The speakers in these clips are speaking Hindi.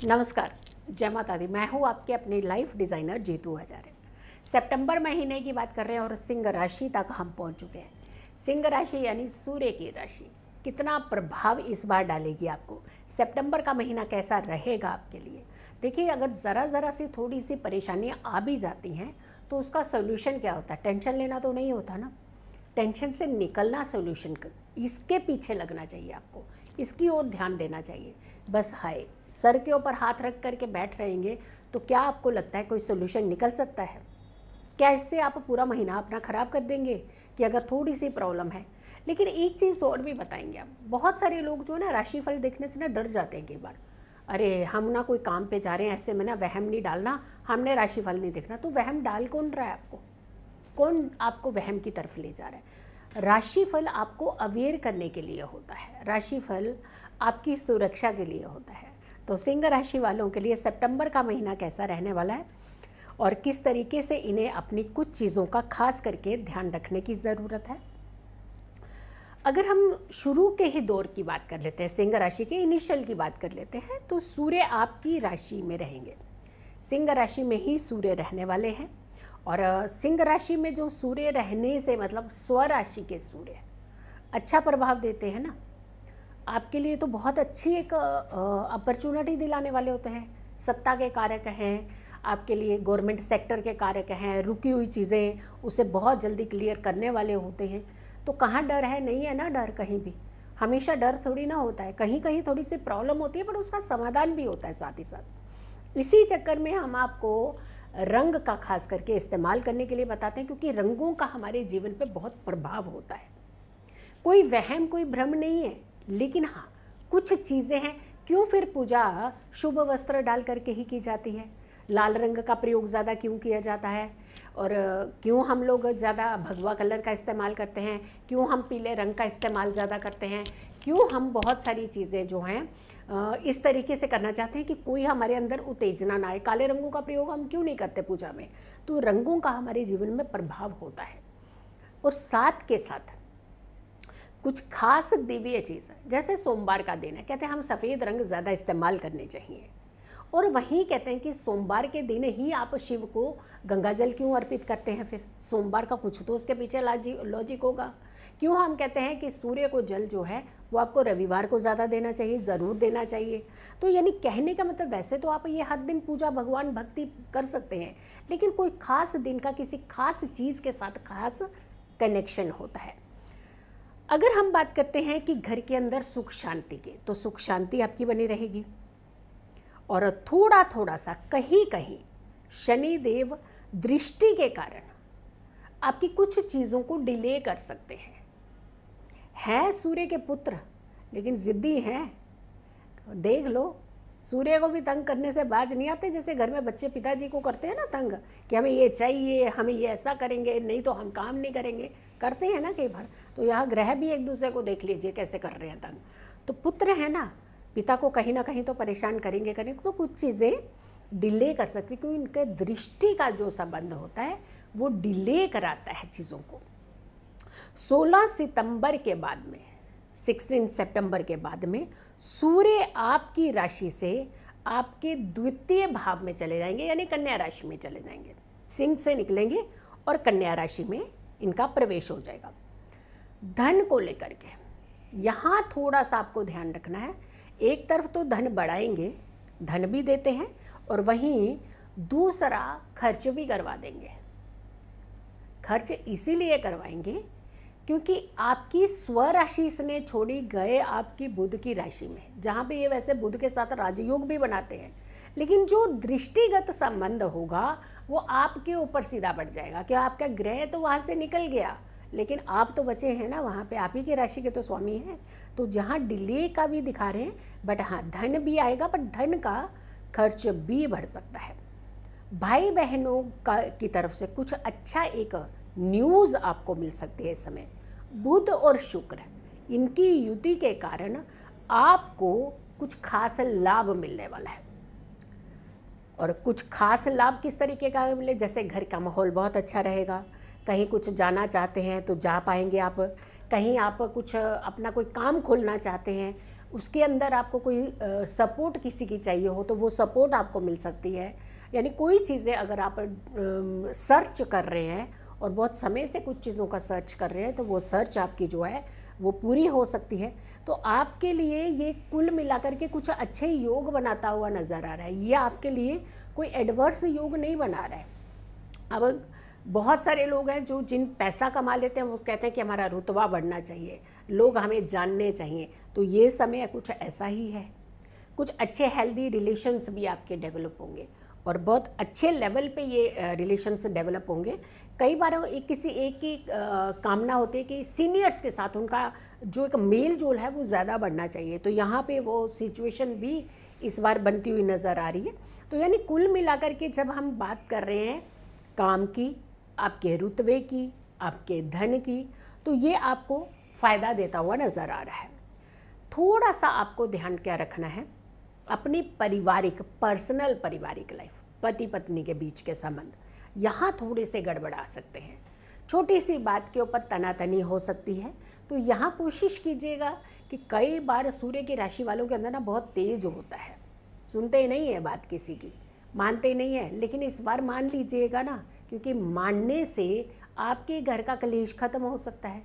नमस्कार, जय माता दी। मैं हूँ आपके अपनी लाइफ डिज़ाइनर जीतू हजारे। सितंबर महीने की बात कर रहे हैं और सिंह राशि तक हम पहुँच चुके हैं। सिंह राशि यानी सूर्य की राशि कितना प्रभाव इस बार डालेगी आपको, सितंबर का महीना कैसा रहेगा आपके लिए। देखिए, अगर ज़रा सी थोड़ी सी परेशानियाँ आ भी जाती हैं तो उसका सोल्यूशन क्या होता है? टेंशन लेना तो नहीं होता ना, टेंशन से निकलना सोल्यूशन इसके पीछे लगना चाहिए आपको, इसकी ओर ध्यान देना चाहिए। बस हाय सर के ऊपर हाथ रख करके बैठ रहेंगे तो क्या आपको लगता है कोई सोल्यूशन निकल सकता है? क्या इससे आप पूरा महीना अपना ख़राब कर देंगे कि अगर थोड़ी सी प्रॉब्लम है? लेकिन एक चीज़ और भी बताएंगे आप, बहुत सारे लोग जो है ना राशिफल देखने से ना डर जाते हैं कई बार। अरे हम ना कोई काम पे जा रहे हैं, ऐसे में ना वहम नहीं डालना, हमने राशिफल नहीं देखना। तो वहम डाल कौन रहा है आपको? कौन आपको वहम की तरफ ले जा रहा है? राशिफल आपको अवेयर करने के लिए होता है, राशिफल आपकी सुरक्षा के लिए होता है। तो सिंह राशि वालों के लिए सितंबर का महीना कैसा रहने वाला है और किस तरीके से इन्हें अपनी कुछ चीज़ों का खास करके ध्यान रखने की ज़रूरत है। अगर हम शुरू के ही दौर की बात कर लेते हैं, सिंह राशि के इनिशियल की बात कर लेते हैं, तो सूर्य आपकी राशि में रहेंगे। सिंह राशि में ही सूर्य रहने वाले हैं और सिंह राशि में जो सूर्य रहने से मतलब स्वराशि के सूर्य अच्छा प्रभाव देते हैं ना, आपके लिए तो बहुत अच्छी एक अपॉर्चुनिटी दिलाने वाले होते हैं। सत्ता के कारक हैं, आपके लिए गवर्नमेंट सेक्टर के कारक हैं, रुकी हुई चीज़ें उसे बहुत जल्दी क्लियर करने वाले होते हैं। तो कहाँ डर है? नहीं है ना डर कहीं भी, हमेशा डर थोड़ी ना होता है, कहीं कहीं थोड़ी सी प्रॉब्लम होती है पर उसका समाधान भी होता है साथ ही साथ। इसी चक्कर में हम आपको रंग का खास करके इस्तेमाल करने के लिए बताते हैं, क्योंकि रंगों का हमारे जीवन पे बहुत प्रभाव होता है। कोई वहम कोई भ्रम नहीं है, लेकिन हाँ कुछ चीज़ें हैं। क्यों फिर पूजा शुभ वस्त्र डाल करके ही की जाती है? लाल रंग का प्रयोग ज़्यादा क्यों किया जाता है? और क्यों हम लोग ज़्यादा भगवा कलर का इस्तेमाल करते हैं? क्यों हम पीले रंग का इस्तेमाल ज़्यादा करते हैं? क्यों हम बहुत सारी चीज़ें जो हैं इस तरीके से करना चाहते हैं कि कोई हमारे अंदर उत्तेजना ना आए? काले रंगों का प्रयोग हम क्यों नहीं करते पूजा में? तो रंगों का हमारे जीवन में प्रभाव होता है। और साथ के साथ कुछ खास दिव्य चीज़, जैसे सोमवार का दिन है, कहते हैं हम सफ़ेद रंग ज़्यादा इस्तेमाल करने चाहिए। और वहीं कहते हैं कि सोमवार के दिन ही आप शिव को गंगा जल क्यों अर्पित करते हैं? फिर सोमवार का कुछ तो उसके पीछे लॉजिक होगा। क्यों हम कहते हैं कि सूर्य को जल जो है वो आपको रविवार को ज़्यादा देना चाहिए, ज़रूर देना चाहिए? तो यानी कहने का मतलब, वैसे तो आप ये हर दिन पूजा भगवान भक्ति कर सकते हैं, लेकिन कोई खास दिन का किसी खास चीज़ के साथ खास कनेक्शन होता है। अगर हम बात करते हैं कि घर के अंदर सुख शांति की, तो सुख शांति आपकी बनी रहेगी। और थोड़ा थोड़ा सा कहीं कहीं शनिदेव दृष्टि के कारण आपकी कुछ चीज़ों को डिले कर सकते हैं। है सूर्य के पुत्र लेकिन ज़िद्दी हैं, देख लो सूर्य को भी तंग करने से बाज नहीं आते। जैसे घर में बच्चे पिताजी को करते हैं ना तंग, कि हमें ये चाहिए, हमें ये ऐसा करेंगे, नहीं तो हम काम नहीं करेंगे, करते हैं ना कई बार। तो यहाँ ग्रह भी एक दूसरे को देख लीजिए कैसे कर रहे हैं तंग। तो पुत्र है ना, पिता को कहीं ना कहीं तो परेशान करेंगे। तो कुछ चीज़ें डिले कर सकती, क्योंकि इनके दृष्टि का जो संबंध होता है वो डिले कराता है चीज़ों को। 16 सितंबर के बाद में, 16 सितंबर के बाद में सूर्य आपकी राशि से आपके द्वितीय भाव में चले जाएंगे, यानी कन्या राशि में चले जाएंगे। सिंह से निकलेंगे और कन्या राशि में इनका प्रवेश हो जाएगा। धन को लेकर के यहाँ थोड़ा सा आपको ध्यान रखना है। एक तरफ तो धन बढ़ाएंगे, धन भी देते हैं, और वहीं दूसरा खर्च भी करवा देंगे। खर्च इसीलिए करवाएंगे क्योंकि आपकी स्वराशि इसने छोड़ी गए आपकी बुध की राशि में, जहाँ पे ये वैसे बुध के साथ राजयोग भी बनाते हैं, लेकिन जो दृष्टिगत संबंध होगा वो आपके ऊपर सीधा पड़ जाएगा कि आपका ग्रह तो वहाँ से निकल गया, लेकिन आप तो बचे हैं ना, वहाँ पे आप ही की राशि के तो स्वामी हैं। तो जहाँ डिले का भी दिखा रहे हैं, बट हाँ धन भी आएगा, बट धन का खर्च भी बढ़ सकता है। भाई बहनों की तरफ से कुछ अच्छा एक न्यूज़ आपको मिल सकती है इस समय। बुध और शुक्र इनकी युति के कारण आपको कुछ खास लाभ मिलने वाला है। और कुछ खास लाभ किस तरीके का मिले? जैसे घर का माहौल बहुत अच्छा रहेगा, कहीं कुछ जाना चाहते हैं तो जा पाएंगे आप, कहीं आप कुछ अपना कोई काम खोलना चाहते हैं उसके अंदर आपको कोई सपोर्ट किसी की चाहिए हो तो वो सपोर्ट आपको मिल सकती है। यानी कोई चीज़ें अगर आप सर्च कर रहे हैं और बहुत समय से कुछ चीज़ों का सर्च कर रहे हैं तो वो सर्च आपकी जो है वो पूरी हो सकती है। तो आपके लिए ये कुल मिलाकर के कुछ अच्छे योग बनाता हुआ नज़र आ रहा है। ये आपके लिए कोई एडवर्स योग नहीं बना रहा है। अब बहुत सारे लोग हैं जो जिन पैसा कमा लेते हैं वो कहते हैं कि हमारा रुतबा बढ़ना चाहिए, लोग हमें जानने चाहिए। तो ये समय कुछ ऐसा ही है। कुछ अच्छे हेल्दी रिलेशंस भी आपके डेवलप होंगे और बहुत अच्छे लेवल पे ये रिलेशंस डेवलप होंगे। कई बार किसी एक की कामना होती है कि सीनियर्स के साथ उनका जो एक मेल जोल है वो ज़्यादा बढ़ना चाहिए। तो यहाँ पे वो सिचुएशन भी इस बार बनती हुई नज़र आ रही है। तो यानी कुल मिलाकर के जब हम बात कर रहे हैं काम की, आपके रुतबे की, आपके धन की, तो ये आपको फ़ायदा देता हुआ नज़र आ रहा है। थोड़ा सा आपको ध्यान क्या रखना है, अपनी पारिवारिक पारिवारिक लाइफ, पति पत्नी के बीच के संबंध, यहाँ थोड़े से गड़बड़ा सकते हैं। छोटी सी बात के ऊपर तनातनी हो सकती है। तो यहाँ कोशिश कीजिएगा कि कई बार सूर्य की राशि वालों के अंदर ना बहुत तेज होता है, सुनते ही नहीं है बात किसी की, मानते ही नहीं है। लेकिन इस बार मान लीजिएगा ना, क्योंकि मानने से आपके घर का कलेश खत्म हो सकता है,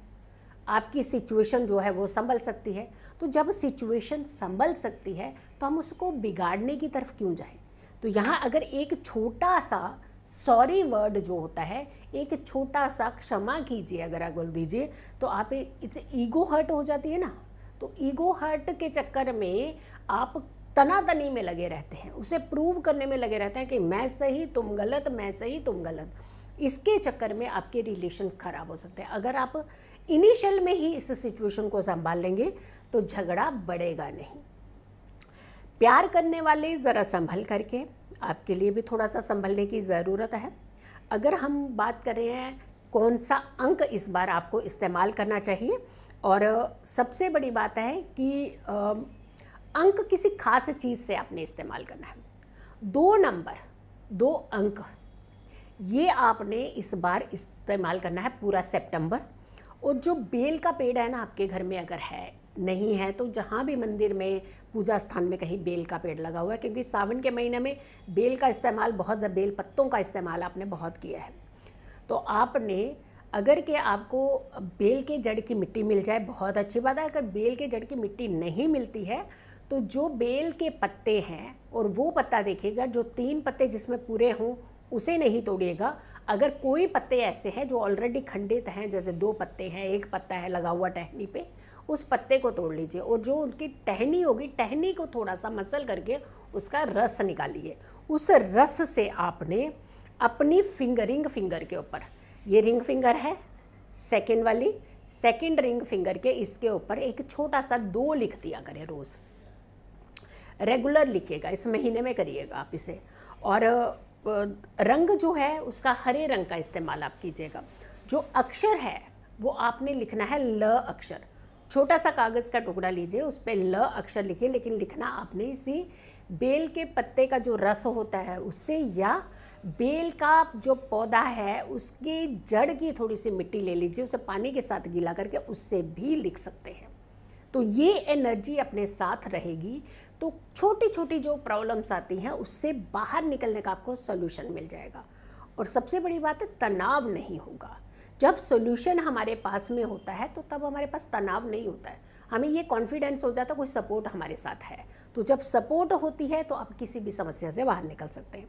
आपकी सिचुएशन जो है वो संभल सकती है। तो जब सिचुएशन संभल सकती है तो हम उसको बिगाड़ने की तरफ क्यों जाएं। तो यहाँ अगर एक छोटा सा सॉरी वर्ड जो होता है, एक छोटा सा क्षमा कीजिए अगर आप बोल दीजिए, तो आप इट्स ईगो हर्ट हो जाती है ना। तो ईगो हर्ट के चक्कर में आप तनातनी में लगे रहते हैं, उसे प्रूव करने में लगे रहते हैं कि मैं सही तुम गलत, मैं सही तुम गलत। इसके चक्कर में आपके रिलेशंस खराब हो सकते हैं। अगर आप इनिशियल में ही इस सिचुएशन को संभाल लेंगे तो झगड़ा बढ़ेगा नहीं। प्यार करने वाले ज़रा संभल करके, आपके लिए भी थोड़ा सा संभलने की ज़रूरत है। अगर हम बात कर रहे हैं कौन सा अंक इस बार आपको इस्तेमाल करना चाहिए, और सबसे बड़ी बात है कि अंक किसी खास चीज़ से आपने इस्तेमाल करना है। 2 नंबर, 2 अंक, ये आपने इस बार इस्तेमाल करना है पूरा सितंबर। और जो बेल का पेड़ है ना आपके घर में अगर है, नहीं है तो जहाँ भी मंदिर में, पूजा स्थान में कहीं बेल का पेड़ लगा हुआ है, क्योंकि सावन के महीने में बेल का इस्तेमाल बहुत, बेल पत्तों का इस्तेमाल आपने बहुत किया है। तो आपने अगर कि आपको बेल के जड़ की मिट्टी मिल जाए बहुत अच्छी बात है। अगर बेल के जड़ की मिट्टी नहीं मिलती है तो जो बेल के पत्ते हैं, और वो पत्ता देखिएगा जो 3 पत्ते जिसमें पूरे हों उसे नहीं तोड़िएगा। अगर कोई पत्ते ऐसे हैं जो ऑलरेडी खंडित हैं, जैसे 2 पत्ते हैं, 1 पत्ता है लगा हुआ टहनी पे, उस पत्ते को तोड़ लीजिए और जो उनकी टहनी होगी, टहनी को थोड़ा सा मसल करके उसका रस निकालिए। उस रस से आपने अपनी फिंगर के ऊपर, ये रिंग फिंगर है सेकंड वाली, सेकंड रिंग फिंगर के इसके ऊपर एक छोटा सा 2 लिख दिया करें। रोज़ रेगुलर लिखिएगा, इस महीने में करिएगा आप इसे। और रंग जो है उसका हरे रंग का इस्तेमाल आप कीजिएगा। जो अक्षर है वो आपने लिखना है ल अक्षर। छोटा सा कागज़ का टुकड़ा लीजिए, उस पर ल अक्षर लिखिए, लेकिन लिखना आपने इसी बेल के पत्ते का जो रस होता है उससे, या बेल का जो पौधा है उसकी जड़ की थोड़ी सी मिट्टी ले लीजिए, उसे पानी के साथ गीला करके उससे भी लिख सकते हैं। तो ये एनर्जी अपने साथ रहेगी तो छोटी छोटी जो प्रॉब्लम्स आती हैं उससे बाहर निकलने का आपको सोल्यूशन मिल जाएगा। और सबसे बड़ी बात है, तनाव नहीं होगा। जब सोल्यूशन हमारे पास में होता है तो तब हमारे पास तनाव नहीं होता है, हमें ये कॉन्फिडेंस हो जाता है कोई सपोर्ट हमारे साथ है। तो जब सपोर्ट होती है तो आप किसी भी समस्या से बाहर निकल सकते हैं।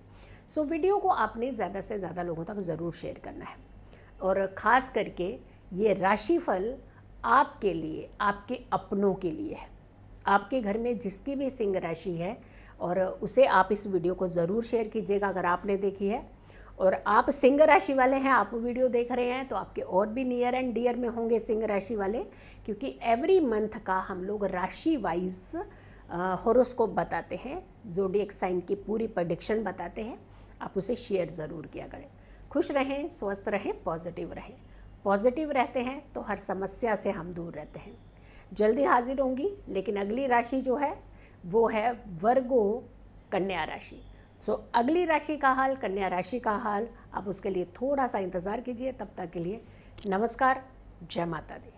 सो वीडियो को आपने ज़्यादा से ज़्यादा लोगों तक ज़रूर शेयर करना है। और ख़ास करके ये राशिफल आपके लिए, आपके अपनों के लिए है। आपके घर में जिसकी भी सिंह राशि है और उसे आप इस वीडियो को ज़रूर शेयर कीजिएगा अगर आपने देखी है। और आप सिंह राशि वाले हैं, आप वीडियो देख रहे हैं, तो आपके और भी नियर एंड डियर में होंगे सिंह राशि वाले, क्योंकि एवरी मंथ का हम लोग राशि वाइज हॉरोस्कोप बताते हैं, ज़ोडिएक साइन की पूरी प्रेडिक्शन बताते हैं। आप उसे शेयर ज़रूर किया करें। खुश रहें, स्वस्थ रहें, पॉजिटिव रहें। पॉजिटिव रहते हैं तो हर समस्या से हम दूर रहते हैं। जल्दी हाजिर होंगी, लेकिन अगली राशि जो है वो है वर्गो कन्या राशि। सो अगली राशि का हाल, कन्या राशि का हाल, आप उसके लिए थोड़ा सा इंतज़ार कीजिए। तब तक के लिए नमस्कार, जय माता दी।